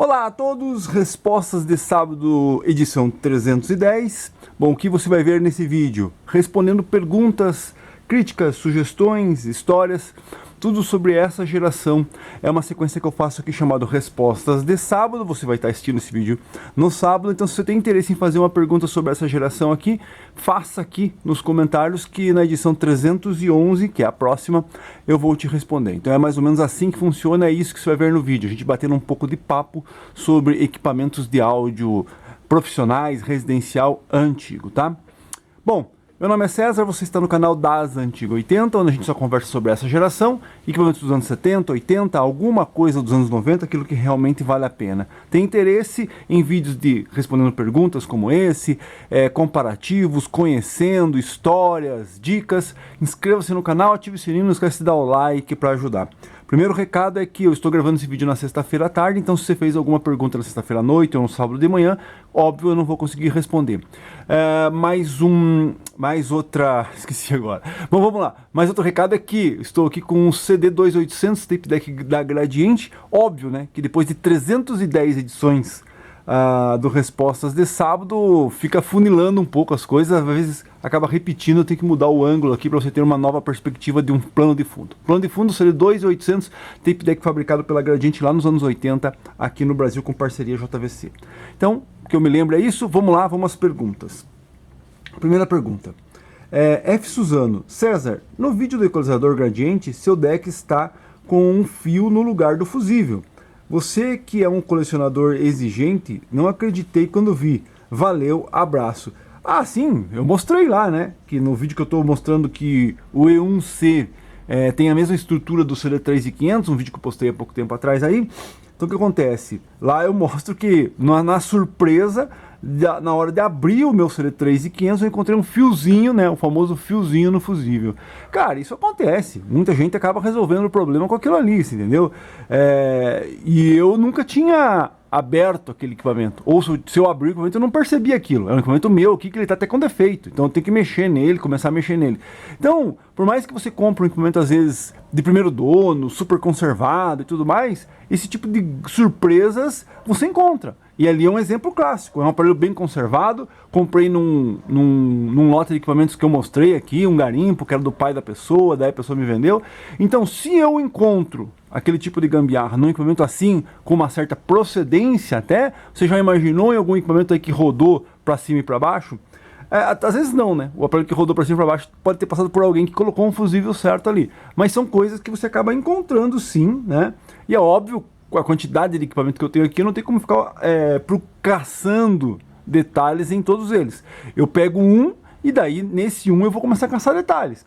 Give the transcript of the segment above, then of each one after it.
Olá a todos, respostas de sábado, edição 310. Bom, o que você vai ver nesse vídeo? Respondendo perguntas, críticas, sugestões, histórias, tudo sobre essa geração. É uma sequência que eu faço aqui chamado Respostas de Sábado. Você vai estar assistindo esse vídeo no sábado, então se você tem interesse em fazer uma pergunta sobre essa geração aqui, faça aqui nos comentários que na edição 311, que é a próxima, eu vou te responder. Então é mais ou menos assim que funciona, é isso que você vai ver no vídeo. A gente batendo um pouco de papo sobre equipamentos de áudio profissionais, residencial, antigo, tá? Bom, meu nome é César, você está no canal das Antiga 80, onde a gente só conversa sobre essa geração, equipamentos dos anos 70, 80, alguma coisa dos anos 90, aquilo que realmente vale a pena. Tem interesse em vídeos de respondendo perguntas como esse, comparativos, conhecendo, histórias, dicas, inscreva-se no canal, ative o sininho, não esquece de dar o like para ajudar. Primeiro recado é que eu estou gravando esse vídeo na sexta-feira à tarde, então se você fez alguma pergunta na sexta-feira à noite ou no sábado de manhã, óbvio eu não vou conseguir responder. Esqueci agora. Bom, vamos lá. Mais outro recado é que estou aqui com um CD 2800 tape deck da Gradiente, óbvio, né, que depois de 310 edições do Respostas de Sábado, fica funilando um pouco as coisas, às vezes acaba repetindo, eu tenho que mudar o ângulo aqui para você ter uma nova perspectiva de um plano de fundo. Plano de fundo seria 2800 tape deck fabricado pela Gradiente lá nos anos 80, aqui no Brasil com parceria JVC. Então, o que eu me lembro é isso, vamos lá, vamos às perguntas. Primeira pergunta, F. Suzano: César, no vídeo do equalizador Gradiente, seu deck está com um fio no lugar do fusível. Você que é um colecionador exigente, não acreditei quando vi. Valeu, abraço. Ah, sim, eu mostrei lá, né? Que no vídeo que eu estou mostrando que o E1C tem a mesma estrutura do CD3500, um vídeo que eu postei há pouco tempo atrás aí. Então o que acontece? Lá eu mostro que na surpresa, na hora de abrir o meu CD3500, eu encontrei um fiozinho, né? O famoso fiozinho no fusível. Cara, isso acontece. Muita gente acaba resolvendo o problema com aquilo ali, entendeu? E eu nunca tinha aberto aquele equipamento. Ou se eu abrir o equipamento, eu não percebi aquilo. É um equipamento meu aqui que ele está até com defeito. Então eu tenho que mexer nele, começar a mexer nele. Então, por mais que você compre um equipamento, às vezes, de primeiro dono, super conservado e tudo mais, esse tipo de surpresas você encontra. E ali é um exemplo clássico, é um aparelho bem conservado, comprei num lote de equipamentos que eu mostrei aqui, um garimpo, que era do pai da pessoa, daí a pessoa me vendeu. Então, se eu encontro aquele tipo de gambiarra num equipamento assim, com uma certa procedência até, você já imaginou em algum equipamento aí que rodou para cima e para baixo? Às vezes não, né? O aparelho que rodou para cima e para baixo pode ter passado por alguém que colocou um fusível certo ali. Mas são coisas que você acaba encontrando sim, né? E é óbvio, com a quantidade de equipamento que eu tenho aqui, eu não tenho como ficar caçando detalhes em todos eles. Eu pego um e daí nesse um eu vou começar a caçar detalhes,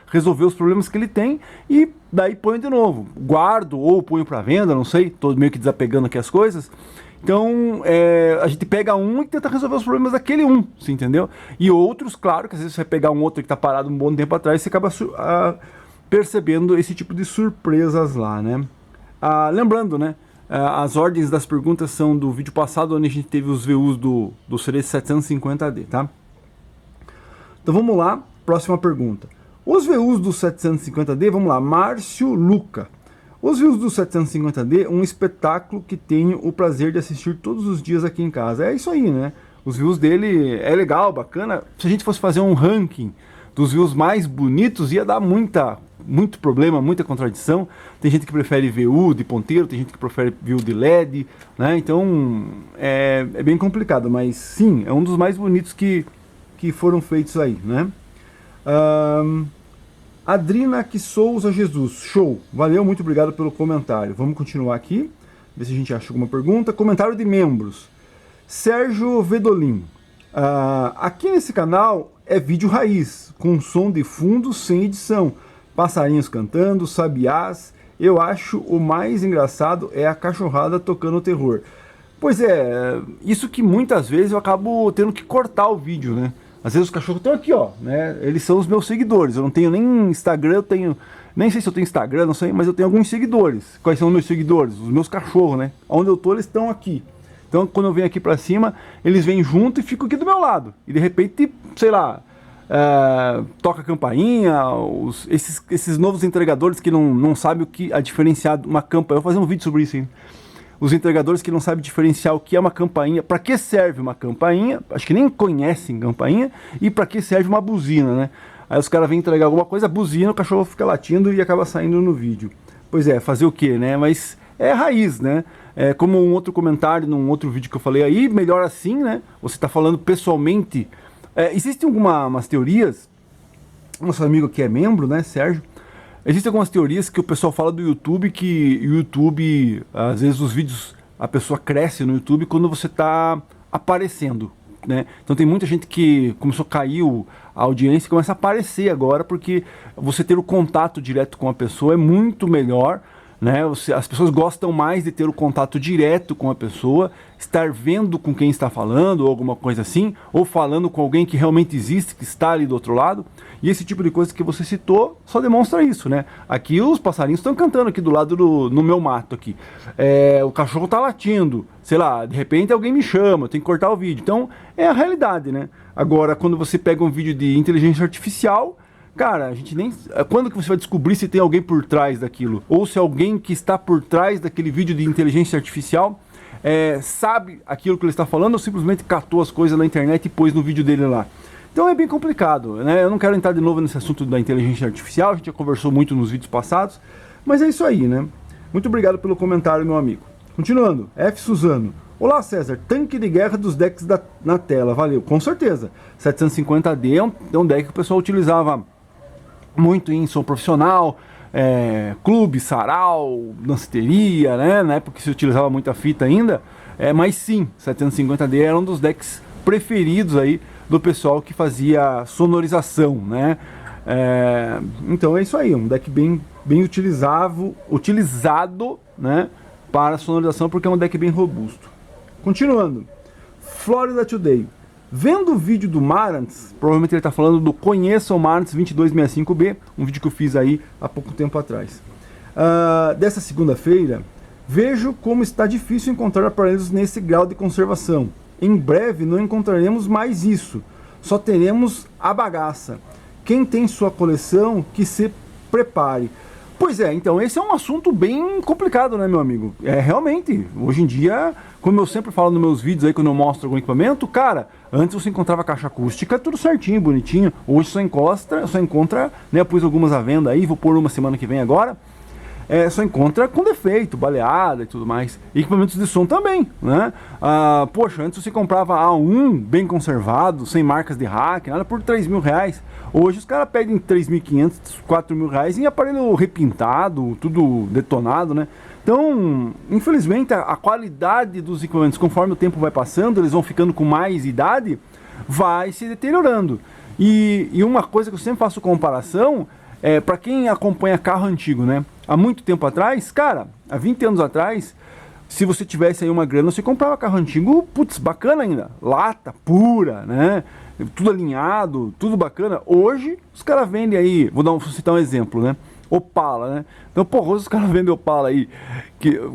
resolver os problemas que ele tem e daí ponho de novo. Guardo ou ponho para venda, não sei, tô meio que desapegando aqui as coisas. Então, a gente pega um e tenta resolver os problemas daquele um, você entendeu? E outros, claro, que às vezes você vai pegar um outro que está parado um bom tempo atrás e você acaba percebendo esse tipo de surpresas lá, né? Lembrando, né? As ordens das perguntas são do vídeo passado, onde a gente teve os VUs do CD 750D, tá? Então vamos lá, próxima pergunta. Os VUs do 750D, vamos lá, Márcio Luca. Os VUs do 750D, um espetáculo que tenho o prazer de assistir todos os dias aqui em casa. É isso aí, né? Os VUs dele é legal, bacana. Se a gente fosse fazer um ranking dos VUs mais bonitos, ia dar muito problema, muita contradição. Tem gente que prefere VU de ponteiro, tem gente que prefere VU de LED, né? Então é bem complicado, mas sim, é um dos mais bonitos que foram feitos aí, né? Adrina que Souza Jesus, show, valeu, muito obrigado pelo comentário. Vamos continuar aqui, ver se a gente acha alguma pergunta. Comentário de membros. Sérgio Vedolin: aqui nesse canal é vídeo raiz, com som de fundo sem edição, passarinhos cantando, sabiás. Eu acho o mais engraçado é a cachorrada tocando terror. Pois é, isso que muitas vezes eu acabo tendo que cortar o vídeo, né? Às vezes os cachorros estão aqui, ó, né? Eles são os meus seguidores. Eu não tenho nem Instagram, nem sei se eu tenho Instagram, não sei, mas eu tenho alguns seguidores. Quais são os meus seguidores? Os meus cachorros, né? Onde eu tô, eles estão aqui. Então, quando eu venho aqui pra cima, eles vêm junto e ficam aqui do meu lado. E de repente, sei lá, toca a campainha, esses novos entregadores que não sabem a diferenciar uma campainha. Eu vou fazer um vídeo sobre isso, hein? os entregadores que não sabem diferenciar o que é uma campainha, para que serve uma campainha, acho que nem conhecem campainha, e para que serve uma buzina, né? Aí os caras vêm entregar alguma coisa, buzina, o cachorro fica latindo e acaba saindo no vídeo. Pois é, fazer o quê, né? Mas é raiz, né? É, como um outro comentário num outro vídeo que eu falei aí, melhor assim, né? Você está falando pessoalmente. Existem umas teorias, nosso amigo aqui é membro, né, Sérgio? Existem algumas teorias que o pessoal fala do YouTube, que o YouTube, às vezes os vídeos, a pessoa cresce no YouTube quando você está aparecendo, né? Então tem muita gente que começou a cair a audiência e começa a aparecer agora, porque você ter o contato direto com a pessoa é muito melhor, né? As pessoas gostam mais de ter o contato direto com a pessoa, estar vendo com quem está falando, ou alguma coisa assim, ou falando com alguém que realmente existe, que está ali do outro lado. E esse tipo de coisa que você citou só demonstra isso, né? Aqui os passarinhos estão cantando aqui do lado no meu mato aqui. O cachorro está latindo, sei lá, de repente alguém me chama, eu tenho que cortar o vídeo. Então é a realidade, né? Agora, quando você pega um vídeo de inteligência artificial, cara, a gente nem... Quando que você vai descobrir se tem alguém por trás daquilo? Ou se alguém que está por trás daquele vídeo de inteligência artificial sabe aquilo que ele está falando, ou simplesmente catou as coisas na internet e pôs no vídeo dele lá? Então é bem complicado, né? Eu não quero entrar de novo nesse assunto da inteligência artificial, a gente já conversou muito nos vídeos passados, mas é isso aí, né? Muito obrigado pelo comentário, meu amigo. Continuando, F. Suzano. Olá, César, tanque de guerra dos decks na tela, valeu, com certeza. 750D é um deck que o pessoal utilizava muito em som profissional, clube, sarau, danceteria, né? Na época que se utilizava muita fita ainda, mas sim, 750D era um dos decks preferidos aí do pessoal que fazia sonorização, né? Então é isso aí, um deck bem utilizado, né, para sonorização, porque é um deck bem robusto. Continuando, Florida Today. Vendo o vídeo do Marantz, provavelmente ele está falando do Conheça o Marantz 2265B, um vídeo que eu fiz aí há pouco tempo atrás. Dessa segunda-feira, vejo como está difícil encontrar aparelhos nesse grau de conservação. Em breve não encontraremos mais isso, só teremos a bagaça. Quem tem sua coleção, que se prepare. Pois é, então esse é um assunto bem complicado, né, meu amigo? Realmente, hoje em dia, como eu sempre falo nos meus vídeos aí, quando eu mostro algum equipamento, cara, antes você encontrava caixa acústica, tudo certinho, bonitinho. Hoje só encontra, né, eu pus algumas à venda aí, vou pôr uma semana que vem agora. Só encontra com defeito, baleada e tudo mais. E equipamentos de som também, né? Poxa, antes você comprava A1 bem conservado, sem marcas de hack, nada, por R$3.000. Hoje os caras pedem R$3.500, R$4.000 em aparelho repintado, tudo detonado, né? Então, infelizmente, a qualidade dos equipamentos, conforme o tempo vai passando, eles vão ficando com mais idade, vai se deteriorando. E uma coisa que eu sempre faço comparação, para quem acompanha carro antigo, né? Há muito tempo atrás, cara, há 20 anos atrás, se você tivesse aí uma grana, você comprava carro antigo, putz, bacana ainda, lata pura, né? Tudo alinhado, tudo bacana. Hoje, os caras vendem aí, vou citar um exemplo, né? Opala, né? Então, porra, hoje os caras vendem Opala aí,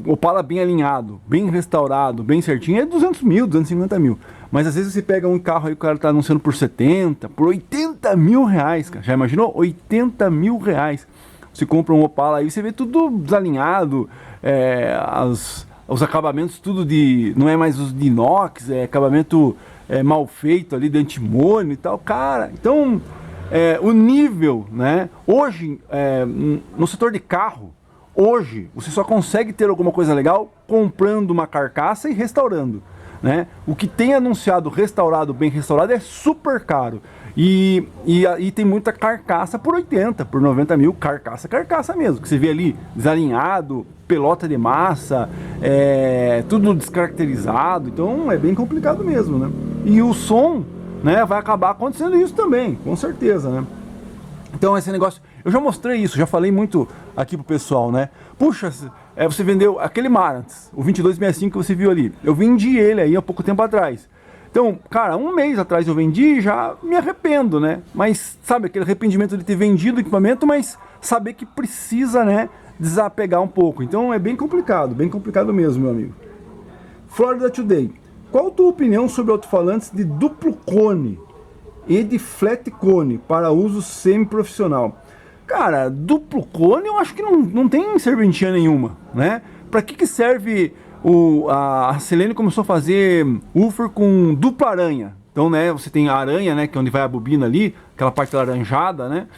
Opala bem alinhado, bem restaurado, bem certinho, é 200 mil, 250 mil. Mas às vezes você pega um carro aí, o cara tá anunciando por 70, por 80 mil reais, cara. Já imaginou? 80 mil reais. Você compra um Opala aí, você vê tudo desalinhado, os acabamentos tudo não é mais os de inox, é acabamento mal feito ali, de antimônio e tal, cara. Então, o nível, né? Hoje, no setor de carro, hoje, você só consegue ter alguma coisa legal comprando uma carcaça e restaurando, né? O que tem anunciado restaurado, bem restaurado, é super caro. E tem muita carcaça por 80, por 90 mil, carcaça mesmo, que você vê ali desalinhado, pelota de massa, tudo descaracterizado, então é bem complicado mesmo, né? E o som, né, vai acabar acontecendo isso também, com certeza, né? Então esse negócio, eu já mostrei isso, já falei muito aqui pro pessoal, né? Puxa, você vendeu aquele Marantz, o 2265 que você viu ali, eu vendi ele aí há pouco tempo atrás. Então, cara, um mês atrás eu vendi e já me arrependo, né? Mas, sabe, aquele arrependimento de ter vendido o equipamento, mas saber que precisa, né, desapegar um pouco. Então é bem complicado mesmo, meu amigo. Florida Today. Qual a tua opinião sobre alto-falantes de duplo cone e de flat cone para uso semi-profissional? Cara, duplo cone eu acho que não tem serventia nenhuma, né? Para que serve A Selene começou a fazer woofer com dupla aranha. Então, né, você tem a aranha, né, que é onde vai a bobina ali, aquela parte laranjada, né?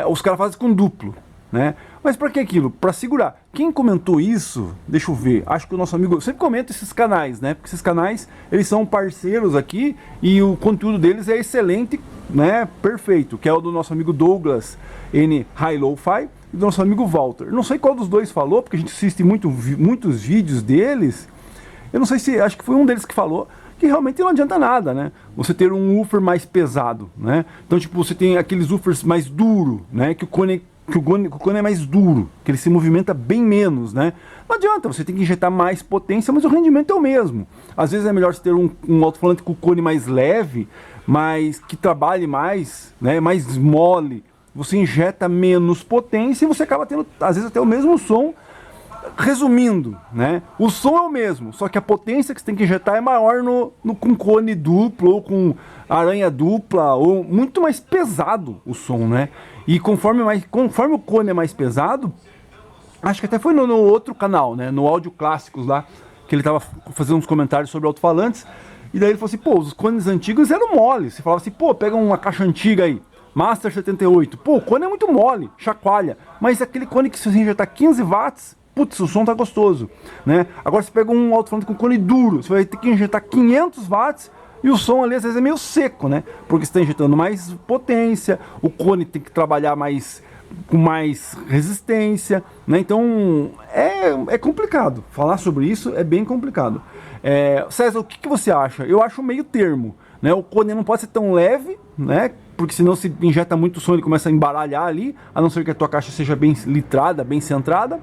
Os caras fazem com duplo, né? Mas para que aquilo? Para segurar. Quem comentou isso, deixa eu ver, acho que o nosso amigo, eu sempre comento esses canais, né? Porque esses canais, eles são parceiros aqui e o conteúdo deles é excelente, né? Perfeito, que é o do nosso amigo Douglas N. High Lo-Fi e do nosso amigo Walter. Não sei qual dos dois falou, porque a gente assiste muitos vídeos deles. Eu não sei se, acho que foi um deles que falou que realmente não adianta nada, né? Você ter um woofer mais pesado, né? Então, tipo, você tem aqueles woofers mais duro, né? Que o cone é mais duro, que ele se movimenta bem menos, né? Não adianta, você tem que injetar mais potência, mas o rendimento é o mesmo. Às vezes é melhor você ter um alto-falante com o cone mais leve, mas que trabalhe mais, né? Mais mole. Você injeta menos potência e você acaba tendo, às vezes, até o mesmo som. Resumindo, né? O som é o mesmo, só que a potência que você tem que injetar é maior com cone duplo ou com aranha dupla, ou muito mais pesado o som, né? E conforme o cone é mais pesado, acho que até foi no outro canal, né? No Áudio Clássicos lá, que ele tava fazendo uns comentários sobre alto-falantes, e daí ele falou assim, pô, os cones antigos eram mole. Você falava assim, pô, pega uma caixa antiga aí, Master 78, pô, o cone é muito mole, chacoalha, mas aquele cone que se você injetar 15 watts, putz, o som tá gostoso, né? Agora você pega um alto-falante com cone duro, você vai ter que injetar 500 watts e o som ali às vezes é meio seco, né? Porque você está injetando mais potência, o cone tem que trabalhar com mais resistência, né? Então é complicado. Falar sobre isso é bem complicado. César, o que você acha? Eu acho meio termo, né? O cone não pode ser tão leve, né? Porque senão se injeta muito som ele começa a embaralhar ali, a não ser que a tua caixa seja bem litrada, bem centrada.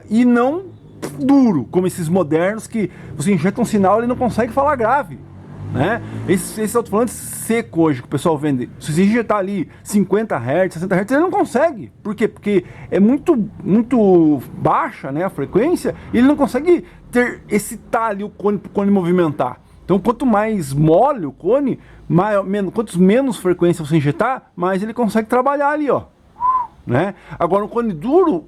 E não duro, como esses modernos que você injeta um sinal e ele não consegue falar grave, né? Esse alto-falante seco hoje que o pessoal vende, se você injetar ali 50 Hz, 60 Hz, ele não consegue. Por quê? Porque é muito baixa, né, a frequência, e ele não consegue excitar ali o cone para o cone movimentar. Então quanto mais mole o cone, quanto menos frequência você injetar, mais ele consegue trabalhar ali, ó, né? Agora um cone duro,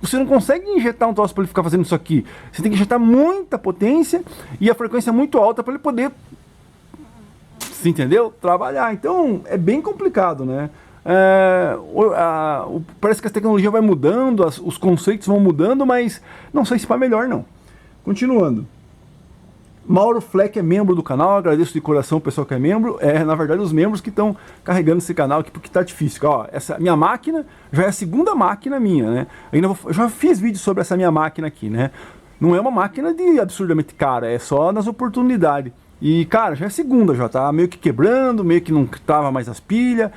você não consegue injetar um troço para ele ficar fazendo isso aqui. Você tem que injetar muita potência e a frequência muito alta para ele poder, você entendeu? Trabalhar. Então é bem complicado, né? Parece que a tecnologia vai mudando, os conceitos vão mudando, mas não sei se para melhor não. Continuando. Mauro Fleck é membro do canal, agradeço de coração o pessoal que é membro. Na verdade, os membros que estão carregando esse canal aqui, porque tá difícil. Ó, essa minha máquina já é a segunda máquina minha, né? Eu já fiz vídeo sobre essa minha máquina aqui, né? Não é uma máquina de absurdamente cara, é só nas oportunidades. E, cara, já é a segunda, já tá meio que quebrando, meio que não tava mais as pilhas.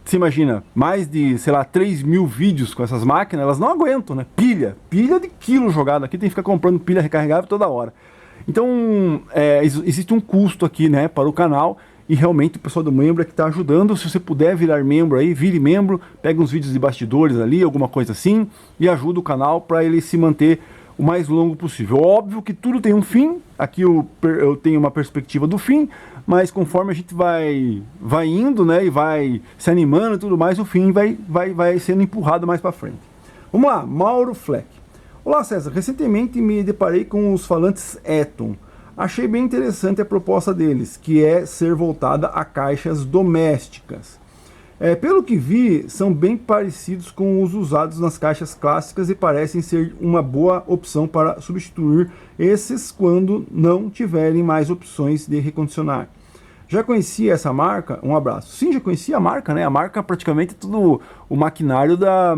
Você imagina, mais de, sei lá, 3.000 vídeos com essas máquinas, elas não aguentam, né? Pilha de quilo jogada aqui, tem que ficar comprando pilha recarregável toda hora. Então, existe um custo aqui, né, para o canal, e realmente o pessoal do membro é que está ajudando. Se você puder virar membro aí, vire membro, pega uns vídeos de bastidores ali, alguma coisa assim, e ajuda o canal para ele se manter o mais longo possível. Óbvio que tudo tem um fim, aqui eu tenho uma perspectiva do fim, mas conforme a gente vai indo, né, e vai se animando e tudo mais, o fim vai sendo empurrado mais para frente. Vamos lá, Mauro Fleck. Olá César, recentemente me deparei com os falantes Eton. Achei bem interessante a proposta deles, que é ser voltada a caixas domésticas. Pelo que vi, são bem parecidos com os usados nas caixas clássicas e parecem ser uma boa opção para substituir esses quando não tiverem mais opções de recondicionar. Já conhecia essa marca? Um abraço. Sim, já conhecia a marca, né? A marca praticamente tudo o maquinário da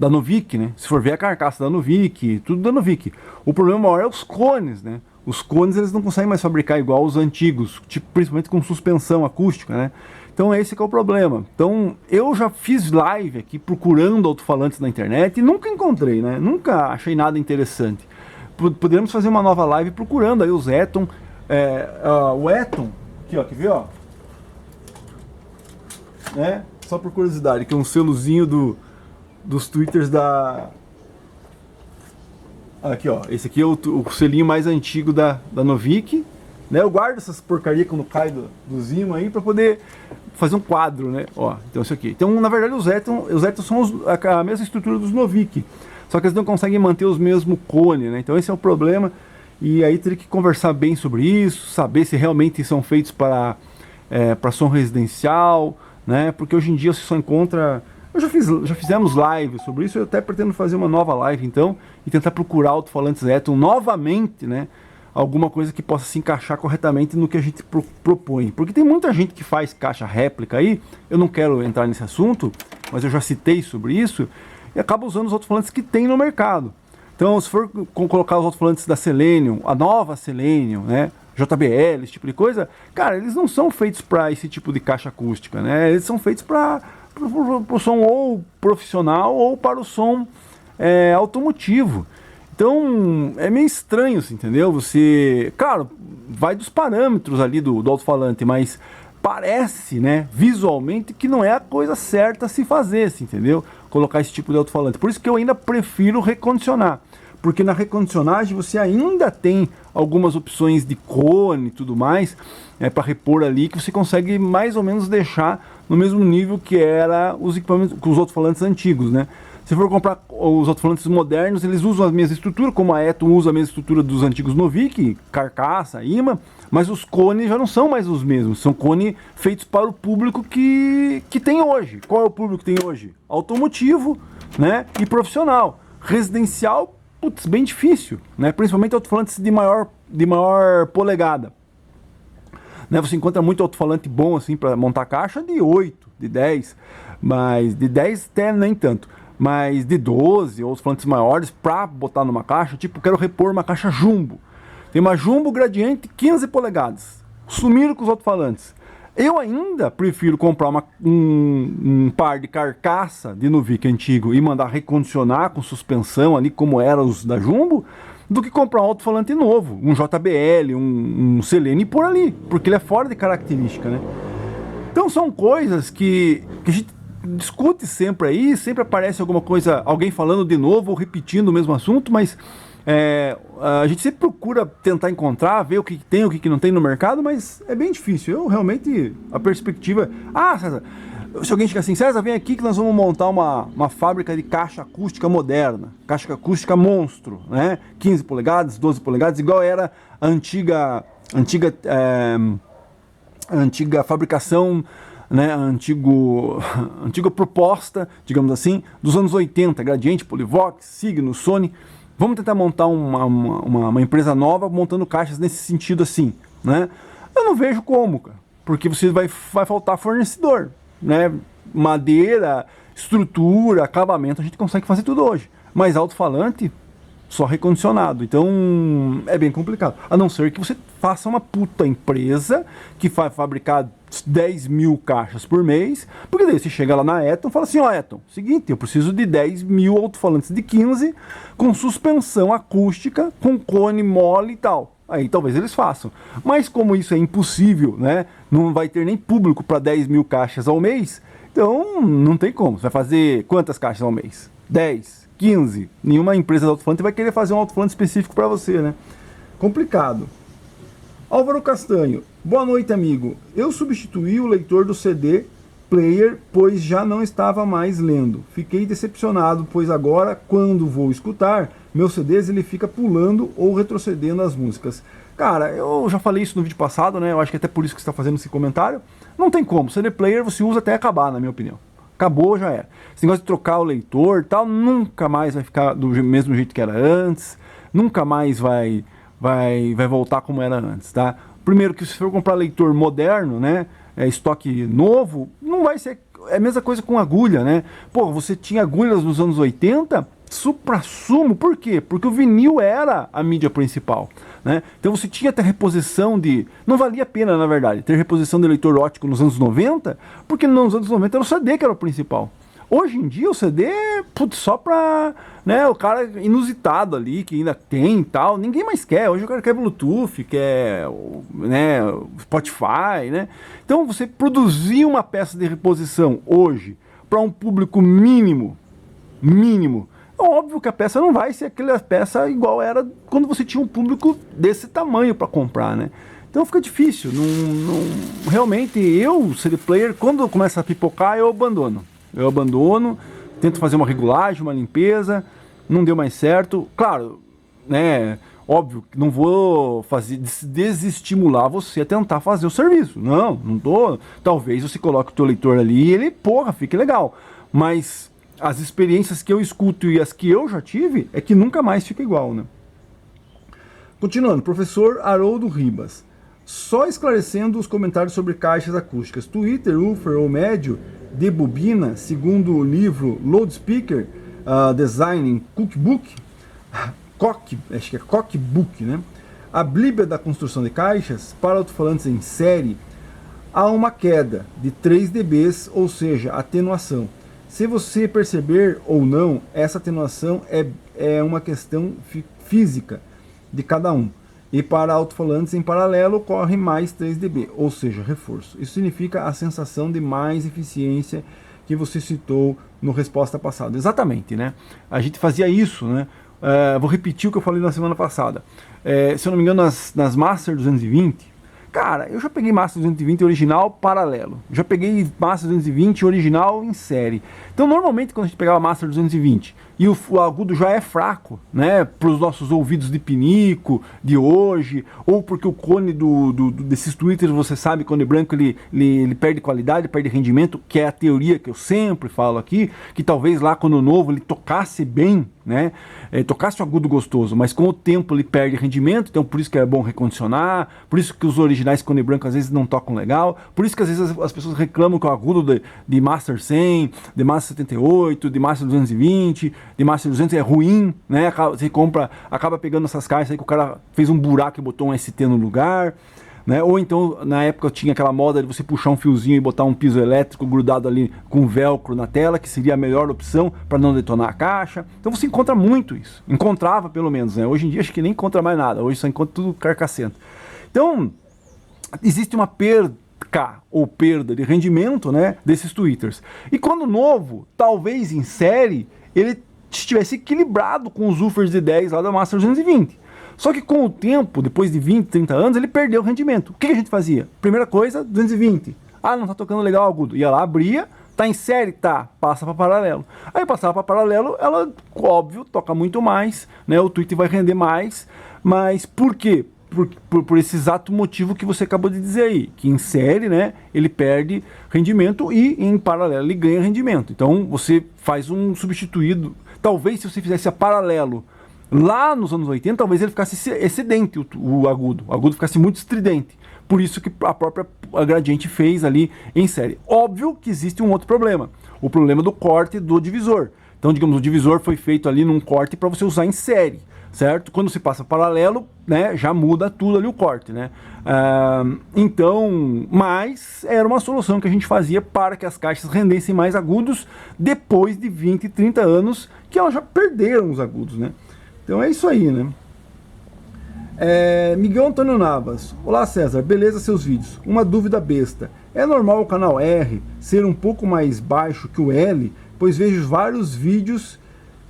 Novik, né? Se for ver a carcaça da Novik, tudo da Novik. O problema maior é os cones, né? Os cones eles não conseguem mais fabricar igual os antigos, tipo, principalmente com suspensão acústica, né? Então esse que é o problema. Então eu já fiz live aqui procurando alto-falantes na internet e nunca encontrei, né? Nunca achei nada interessante. Poderíamos fazer uma nova live procurando aí os Eton. O Eton, aqui ó, quer ver, ó? Né? Só por curiosidade, que é um selozinho dos twitters da... Aqui ó, esse aqui é o selinho mais antigo da Novik, né? Eu guardo essas porcarias quando cai dos ímãs aí pra poder fazer um quadro, né? Ó, então isso aqui. Então na verdade os Eton são a mesma estrutura dos Novik, só que eles não conseguem manter os mesmos cones, né? Então esse é o problema, e aí teria que conversar bem sobre isso, saber se realmente são feitos para som residencial, né? Porque hoje em dia você só encontra... Já fizemos live sobre isso, eu até pretendo fazer uma nova live então, e tentar procurar alto-falantes Eton novamente, né? Alguma coisa que possa se encaixar corretamente no que a gente propõe. Porque tem muita gente que faz caixa réplica aí, eu não quero entrar nesse assunto, mas eu já citei sobre isso, e acaba usando os alto-falantes que tem no mercado. Então, se for colocar os alto-falantes da Selenium, a nova Selenium, né, JBL, esse tipo de coisa, cara, eles não são feitos para esse tipo de caixa acústica, né? Eles são feitos para o som ou profissional ou para o som automotivo. Então, é meio estranho, assim, entendeu? Você, claro, vai dos parâmetros ali do alto-falante, mas parece, né, visualmente, que não é a coisa certa a se fazer, assim, entendeu? Colocar esse tipo de alto-falante. Por isso que eu ainda prefiro recondicionar. Porque na recondicionagem você ainda tem algumas opções de cone e tudo mais, para repor ali, que você consegue mais ou menos deixar no mesmo nível que era os equipamentos, com os alto-falantes antigos, né? Se for comprar os alto-falantes modernos, eles usam a mesma estrutura, como a Eton usa a mesma estrutura dos antigos Novik, carcaça, imã, mas os cones já não são mais os mesmos, são cones feitos para o público que tem hoje. Qual é o público que tem hoje? Automotivo, né, e profissional. Residencial, putz, bem difícil, né, principalmente alto-falantes de maior polegada. Né, você encontra muito alto-falante bom assim para montar caixa de 8, de 10, mas de 10 até nem tanto. Mas de 12 ou os falantes maiores para botar numa caixa, tipo, quero repor uma caixa jumbo. Tem uma jumbo gradiente 15 polegadas. Sumiram com os alto-falantes. Eu ainda prefiro comprar um par de carcaça de Novik antigo e mandar recondicionar com suspensão ali, como eram os da jumbo, do que comprar um alto-falante novo, um JBL, um Selene por ali, porque ele é fora de característica, né? Então são coisas que a gente discute sempre aí, sempre aparece alguma coisa, alguém falando de novo ou repetindo o mesmo assunto, mas a gente sempre procura tentar encontrar, ver o que tem, o que não tem no mercado, mas é bem difícil. Eu realmente, a perspectiva... Ah, César, se alguém chega assim, César, vem aqui que nós vamos montar uma fábrica de caixa acústica moderna, caixa acústica monstro, né? 15 polegadas, 12 polegadas, igual era a antiga fabricação, né, a antiga proposta, digamos assim, dos anos 80, Gradiente, Polivox, Signo, Sony. Vamos tentar montar uma empresa nova montando caixas nesse sentido assim, né? Eu não vejo como, cara, porque você vai faltar fornecedor, né? Madeira, estrutura, acabamento, a gente consegue fazer tudo hoje, mas alto-falante só recondicionado, então é bem complicado, a não ser que você faça uma puta empresa que vai fabricar 10 mil caixas por mês, porque daí você chega lá na Eton e fala assim, ó Eton, seguinte, eu preciso de 10 mil alto-falantes de 15 com suspensão acústica, com cone mole e tal. Aí talvez eles façam, mas como isso é impossível, né, não vai ter nem público para 10 mil caixas ao mês, então não tem como, você vai fazer quantas caixas ao mês? 10, 15, nenhuma empresa de alto-falante vai querer fazer um alto-falante específico para você, né? Complicado. Álvaro Castanho, boa noite, amigo. Eu substituí o leitor do CD player, pois já não estava mais lendo. Fiquei decepcionado, pois agora, quando vou escutar meus CDs, ele fica pulando ou retrocedendo as músicas. Cara, eu já falei isso no vídeo passado, né? Eu acho que até por isso que você está fazendo esse comentário. Não tem como. CD player você usa até acabar, na minha opinião. Acabou, já era. Esse negócio de trocar o leitor e tal, nunca mais vai ficar do mesmo jeito que era antes. Nunca mais vai voltar como era antes, tá? Primeiro que se for comprar leitor moderno, né, estoque novo, não vai ser, é a mesma coisa com agulha, né? Pô, você tinha agulhas nos anos 80, supra-sumo, por quê? Porque o vinil era a mídia principal, né? Então você tinha até reposição de... Não valia a pena, na verdade, ter reposição de leitor óptico nos anos 90, porque nos anos 90 era o CD que era o principal. Hoje em dia o CD é só pra, né, o cara inusitado ali, que ainda tem e tal, ninguém mais quer. Hoje o cara quer Bluetooth, quer, né, Spotify, né? Então você produzir uma peça de reposição hoje para um público mínimo, é óbvio que a peça não vai ser aquela peça igual era quando você tinha um público desse tamanho para comprar, né? Então fica difícil, realmente eu, CD player, quando começa a pipocar, eu abandono, tento fazer uma regulagem, uma limpeza, não deu mais certo. Claro, né? Óbvio que não vou desestimular você a tentar fazer o serviço. Não tô. Talvez você coloque o teu leitor ali e ele, porra, fique legal. Mas as experiências que eu escuto e as que eu já tive é que nunca mais fica igual, né? Continuando, professor Haroldo Ribas. Só esclarecendo os comentários sobre caixas acústicas. Twitter, woofer ou médio de bobina, segundo o livro Loudspeaker Design Cookbook, acho que é Cookbook, né? A Bíblia da construção de caixas para alto-falantes em série, há uma queda de 3 dB, ou seja, atenuação. Se você perceber ou não, essa atenuação é uma questão física de cada um. E para alto-falantes em paralelo ocorre mais 3 dB, ou seja, reforço. Isso significa a sensação de mais eficiência que você citou no resposta passada. Exatamente, né? A gente fazia isso, né? Vou repetir o que eu falei na semana passada. Se eu não me engano, nas Master 220, cara, eu já peguei Master 220 original paralelo. Já peguei Master 220 original em série. Então, normalmente, quando a gente pegava Master 220 e o agudo já é fraco, né, para os nossos ouvidos de pinico, de hoje, ou porque o cone desses tweeters, você sabe, cone branco, ele perde qualidade, perde rendimento, que é a teoria que eu sempre falo aqui, que talvez lá, quando novo, ele tocasse bem, né, tocasse o agudo gostoso, mas com o tempo ele perde rendimento, então por isso que é bom recondicionar, por isso que os originais cone branco às vezes não tocam legal, por isso que às vezes as pessoas reclamam que o agudo de Master 100, de Master 78, de Master 220, de Master 200 é ruim, né? Você acaba pegando essas caixas aí que o cara fez um buraco e botou um ST no lugar, né? Ou então, na época tinha aquela moda de você puxar um fiozinho e botar um piso elétrico grudado ali com velcro na tela, que seria a melhor opção para não detonar a caixa. Então você encontra muito isso. Encontrava pelo menos, né? Hoje em dia acho que nem encontra mais nada. Hoje só encontra tudo carcassento. Então, existe uma perca ou perda de rendimento, né, desses tweeters. E quando novo, talvez em série, ele estivesse equilibrado com os woofers de 10 lá da Master 220. Só que com o tempo, depois de 20, 30 anos, ele perdeu o rendimento. O que a gente fazia? Primeira coisa, 220. Ah, não tá tocando legal agudo. Ia lá, abria, tá em série? Tá, passa para paralelo. Aí passava para paralelo, ela, óbvio, toca muito mais, né, o tweet vai render mais, mas por quê? Por esse exato motivo que você acabou de dizer aí, que em série, né, ele perde rendimento e em paralelo ele ganha rendimento. Então você faz um substituído. Talvez se você fizesse a paralelo lá nos anos 80, talvez ele ficasse excedente, o agudo ficasse muito estridente. Por isso que a própria Gradiente fez ali em série. Óbvio que existe um outro problema, o problema do corte do divisor. Então, digamos, o divisor foi feito ali num corte para você usar em série, certo? Quando se passa paralelo, né, já muda tudo ali o corte, né? Então, mas era uma solução que a gente fazia para que as caixas rendessem mais agudos depois de 20, 30 anos que elas já perderam os agudos, né? Então é isso aí, né? Miguel Antônio Navas. Olá, César, beleza seus vídeos? Uma dúvida besta. É normal o canal R ser um pouco mais baixo que o L? Pois vejo vários vídeos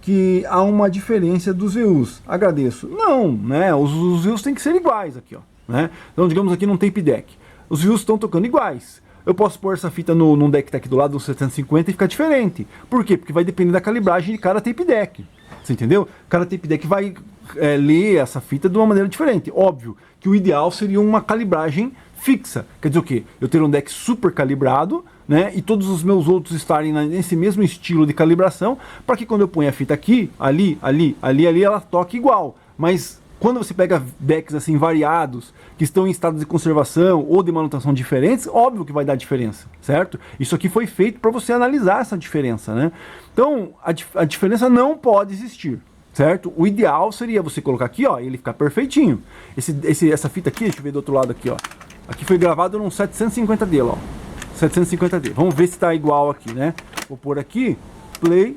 que há uma diferença dos VUs. Agradeço. Não, né? Os VUs têm que ser iguais aqui, ó, né? Então, digamos aqui num tape deck. Os VUs estão tocando iguais. Eu posso pôr essa fita num deck que tá aqui do lado do 750 e ficar diferente. Por quê? Porque vai depender da calibragem de cada tape deck. Você entendeu? Cada tape deck vai ler essa fita de uma maneira diferente. Óbvio que o ideal seria uma calibragem fixa. Quer dizer o quê? Eu ter um deck super calibrado, né, e todos os meus outros estarem nesse mesmo estilo de calibração, para que quando eu ponho a fita aqui, ali, ela toque igual. Mas quando você pega decks assim variados, que estão em estados de conservação ou de manutenção diferentes, óbvio que vai dar diferença, certo? Isso aqui foi feito para você analisar essa diferença, né? Então, a diferença não pode existir, certo? O ideal seria você colocar aqui, ó, e ele ficar perfeitinho. Essa fita aqui, deixa eu ver do outro lado aqui, ó. Aqui foi gravado num 750D, ó. 750D. Vamos ver se tá igual aqui, né? Vou pôr aqui, play.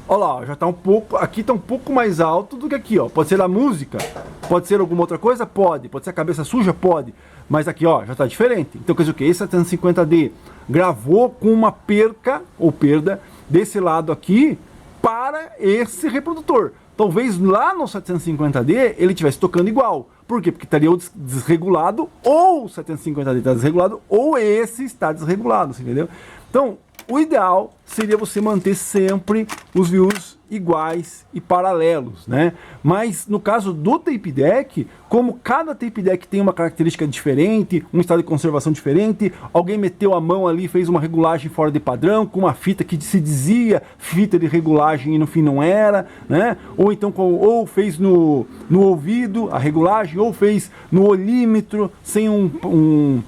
Olha lá, já tá um pouco, aqui tá um pouco mais alto do que aqui, ó. Pode ser a música, pode ser alguma outra coisa? Pode. Pode ser a cabeça suja? Pode. Mas aqui, ó, já tá diferente. Então, quer dizer o quê? Esse 750D gravou com uma perca ou perda desse lado aqui para esse reprodutor. Talvez lá no 750D ele estivesse tocando igual. Por quê? Porque estaria desregulado, ou o 750D está desregulado, ou esse está desregulado, você entendeu? Então, o ideal seria você manter sempre os VUs iguais e paralelos, né? Mas no caso do tape deck, como cada tape deck tem uma característica diferente, um estado de conservação diferente, alguém meteu a mão ali, fez uma regulagem fora de padrão, com uma fita que se dizia fita de regulagem e no fim não era, né? Ou então ou fez no ouvido a regulagem, ou fez no olímetro sem um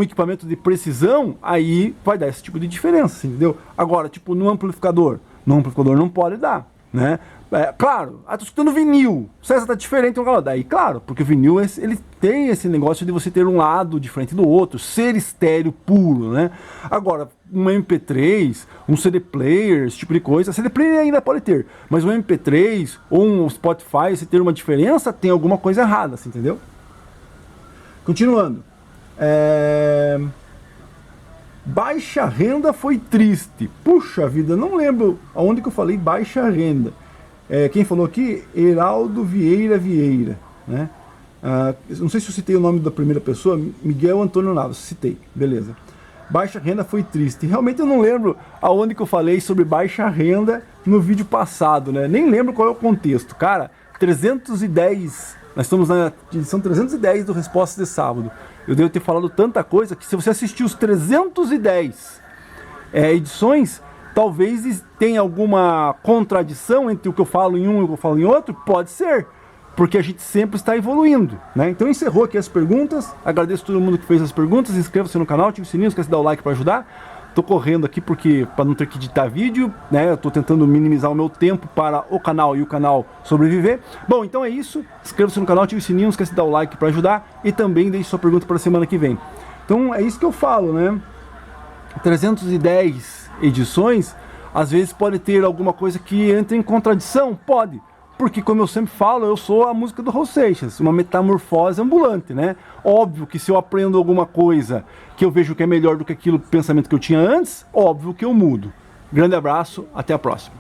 equipamento de precisão, aí vai dar esse tipo de diferença, entendeu? Agora, tipo, no amplificador não pode dar, né? Claro, tô escutando vinil, o César tá diferente um calor, daí claro, porque o vinil, ele tem esse negócio de você ter um lado diferente do outro, ser estéreo puro, né? Agora, um MP3, um CD player, esse tipo de coisa, CD player ainda pode ter, mas um MP3 ou um Spotify, se ter uma diferença, tem alguma coisa errada, assim, entendeu? Continuando. Baixa renda foi triste. Puxa vida, não lembro aonde que eu falei baixa renda. Quem falou aqui? Heraldo Vieira, né? Não sei se eu citei o nome da primeira pessoa. Miguel Antônio Navas, citei, beleza. Baixa renda foi triste. Realmente eu não lembro aonde que eu falei sobre baixa renda no vídeo passado, né? Nem lembro qual é o contexto. Cara, 310, nós estamos na edição 310 do Resposta de Sábado. Eu devo ter falado tanta coisa que se você assistir os 310 edições, talvez tenha alguma contradição entre o que eu falo em um e o que eu falo em outro. Pode ser, porque a gente sempre está evoluindo, né? Então encerrou aqui as perguntas. Agradeço a todo mundo que fez as perguntas. Inscreva-se no canal, ative o sininho, esquece de dar o like para ajudar. Tô correndo aqui porque para não ter que editar vídeo, né? Eu tô tentando minimizar o meu tempo para o canal e o canal sobreviver. Bom, então é isso. Inscreva-se no canal, ative o sininho, esquece de dar o like para ajudar e também deixe sua pergunta para a semana que vem. Então é isso que eu falo, né? 310 edições, às vezes pode ter alguma coisa que entra em contradição, pode. Porque, como eu sempre falo, eu sou a música do Raul Seixas, uma metamorfose ambulante, né? Óbvio que se eu aprendo alguma coisa que eu vejo que é melhor do que aquilo pensamento que eu tinha antes, óbvio que eu mudo. Grande abraço, até a próxima.